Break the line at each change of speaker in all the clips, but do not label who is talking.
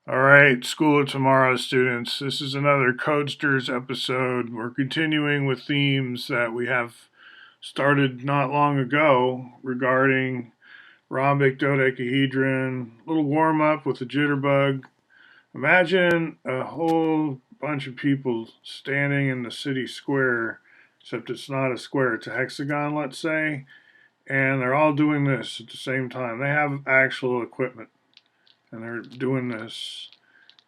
All right, School of Tomorrow students. This is another Codesters episode. We're continuing with themes that we have started not long ago regarding rhombic dodecahedron, a little warm up with the jitterbug. Imagine a whole bunch of people standing in the city square, except it's not a square, it's a hexagon, let's say, and they're all doing this at the same time. They have actual equipment and they're doing this.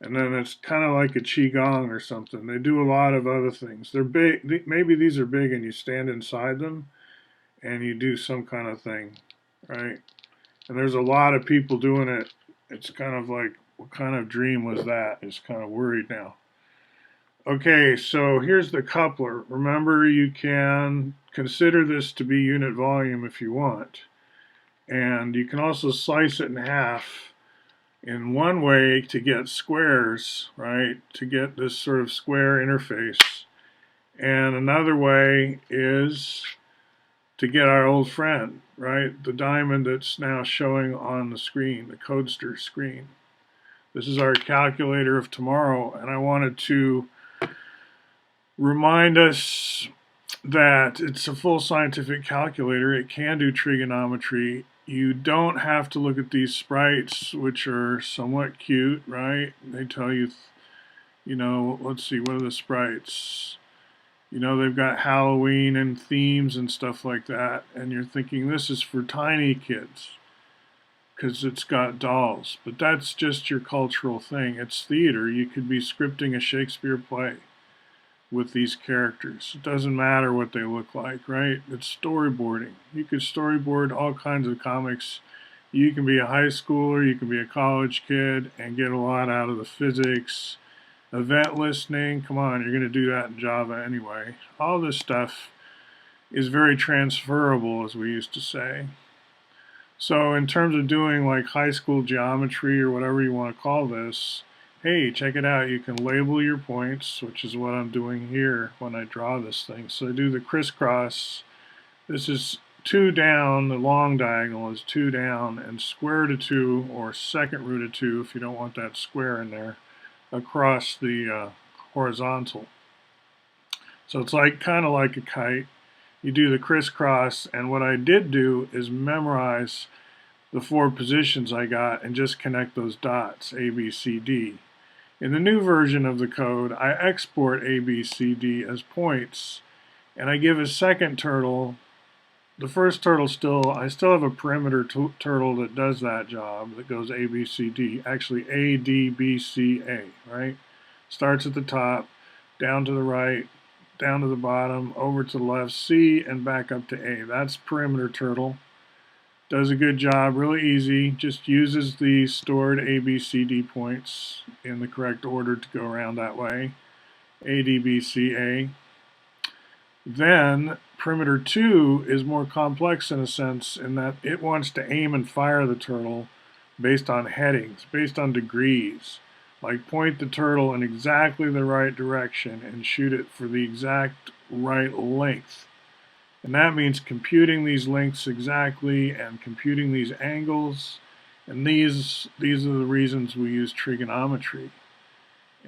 And then it's kind of like a qigong or something. They do a lot of other things. They're big. Maybe these are big, and you stand inside them and you do some kind of thing, right? And there's a lot of people doing it. It's kind of like, what kind of dream was that? It's kind of worried now. Okay, so here's the coupler. Remember, you can consider this to be unit volume if you want. And you can also slice it in half in one way to get squares, right, to get this sort of square interface. And another way is to get our old friend, right, the diamond that's now showing on the screen, the Codester screen. This is our calculator of tomorrow, and I wanted to remind us that it's a full scientific calculator. It can do trigonometry. You don't have to look at these sprites, which are somewhat cute, right? They tell you, let's see, what are the sprites? They've got Halloween and themes and stuff like that. And you're thinking this is for tiny kids because it's got dolls. But that's just your cultural thing. It's theater. You could be scripting a Shakespeare play with these characters. It doesn't matter what they look like, right? It's storyboarding. You could storyboard all kinds of comics. You can be a high schooler, you can be a college kid and get a lot out of the physics. Event listening, come on, you're going to do that in Java anyway. All this stuff is very transferable, as we used to say. So in terms of doing like high school geometry or whatever you want to call this, hey, check it out. You can label your points, which is what I'm doing here when I draw this thing. So I do the crisscross. This is 2 down. The long diagonal is 2 down, and square root of 2, or second root of 2, if you don't want that square in there, across the horizontal. So it's like kind of like a kite. You do the crisscross, and what I did do is memorize the 4 positions I got and just connect those dots, A, B, C, D. In the new version of the code, I export A, B, C, D as points, and I give a second turtle. The first turtle I still have a perimeter turtle that does that job, that goes A, B, C, D. Actually, A, D, B, C, A, right? Starts at the top, down to the right, down to the bottom, over to the left, C, and back up to A. That's perimeter turtle. Does a good job, really easy, just uses the stored A, B, C, D points in the correct order to go around that way. A, D, B, C, A. Then perimeter 2 is more complex in a sense in that it wants to aim and fire the turtle based on headings, based on degrees. Like point the turtle in exactly the right direction and shoot it for the exact right length. And that means computing these lengths exactly and computing these angles. And these are the reasons we use trigonometry.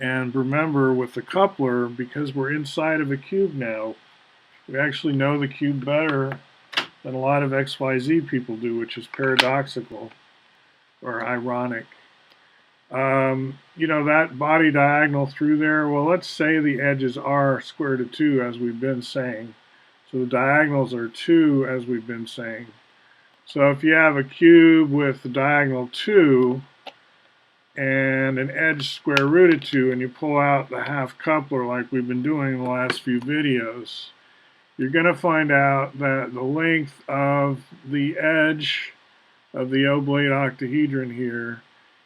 And remember, with the coupler, because we're inside of a cube now, we actually know the cube better than a lot of XYZ people do, which is paradoxical or ironic. That body diagonal through there, well, let's say the edges are square root of 2, as we've been saying. So the diagonals are 2, as we've been saying. So if you have a cube with the diagonal 2 and an edge square root of 2, and you pull out the half coupler like we've been doing in the last few videos, you're going to find out that the length of the edge of the oblate octahedron here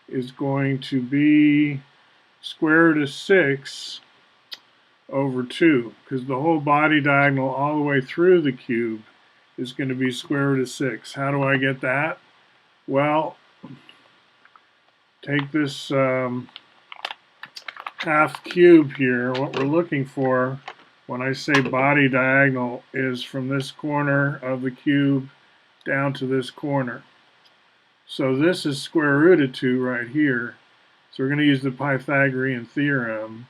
is going to be square root of 6 over 2, because the whole body diagonal all the way through the cube is going to be square root of 6. How do I get that? Well, take this half cube here. What we're looking for when I say body diagonal is from this corner of the cube down to this corner. So this is square root of 2 right here. So we're going to use the Pythagorean theorem.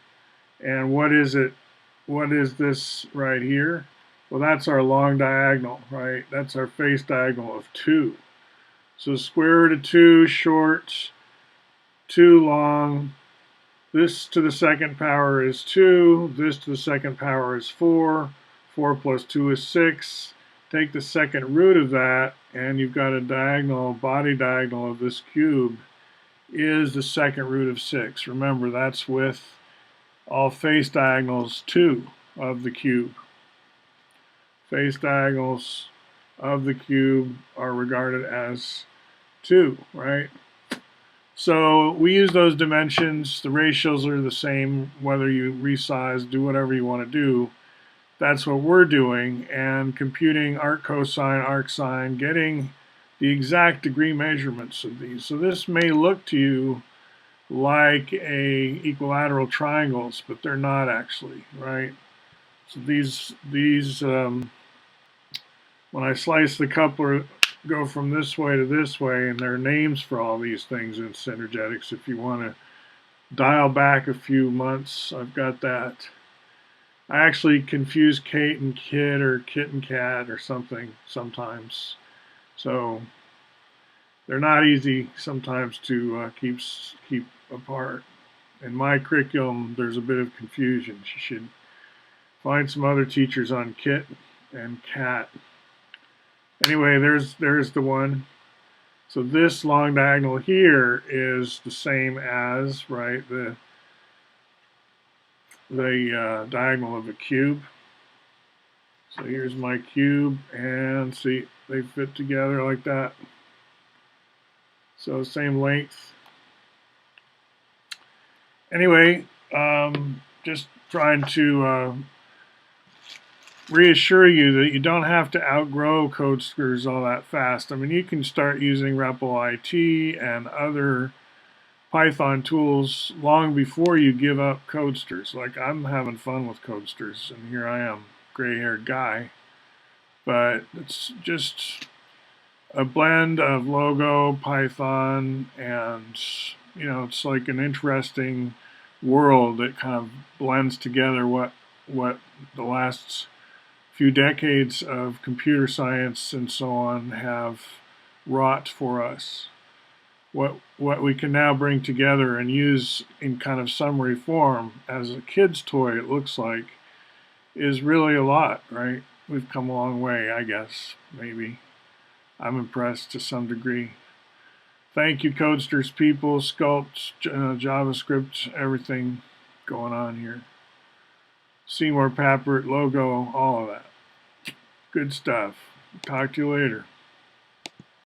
And what is it? What is this right here? Well, that's our long diagonal, right? That's our face diagonal of 2. So square root of 2 short, 2 long. This to the second power is 2. This to the second power is 4. 4 plus 2 is 6. Take the second root of that, and you've got a diagonal, body diagonal of this cube is the second root of 6. Remember, that's with all face diagonals 2 of the cube. Face diagonals of the cube are regarded as 2, right? So we use those dimensions. The ratios are the same whether you resize, do whatever you want to do. That's what we're doing, and computing arc cosine, arc sine, getting the exact degree measurements of these. So this may look to you like equilateral triangles, but they're not actually, right? So these when I slice the coupler, go from this way to this way, and there are names for all these things in synergetics. If you want to dial back a few months, I've got that. I actually confuse Kate and Kid or Kit and Cat or something sometimes. So they're not easy sometimes to keep apart. In my curriculum, there's a bit of confusion. You should find some other teachers on Kit and Cat. Anyway, there's the one. So this long diagonal here is the same as, right, the diagonal of a cube. So here's my cube, and see, they fit together like that. So same length. Anyway, just trying to reassure you that you don't have to outgrow Codesters all that fast. I mean, you can start using REPL IT and other Python tools long before you give up Codesters. Like, I'm having fun with Codesters, and here I am, gray-haired guy. But it's just a blend of Logo, Python, and, you know, it's like an interesting world that kind of blends together what the last few decades of computer science and so on have wrought for us. What we can now bring together and use in kind of summary form as a kid's toy, it looks like, is really a lot, right? We've come a long way, I guess, maybe. I'm impressed to some degree. Thank you, Codesters people, Sculpt, JavaScript, everything going on here. Seymour Papert, Logo, all of that. Good stuff. Talk to you later.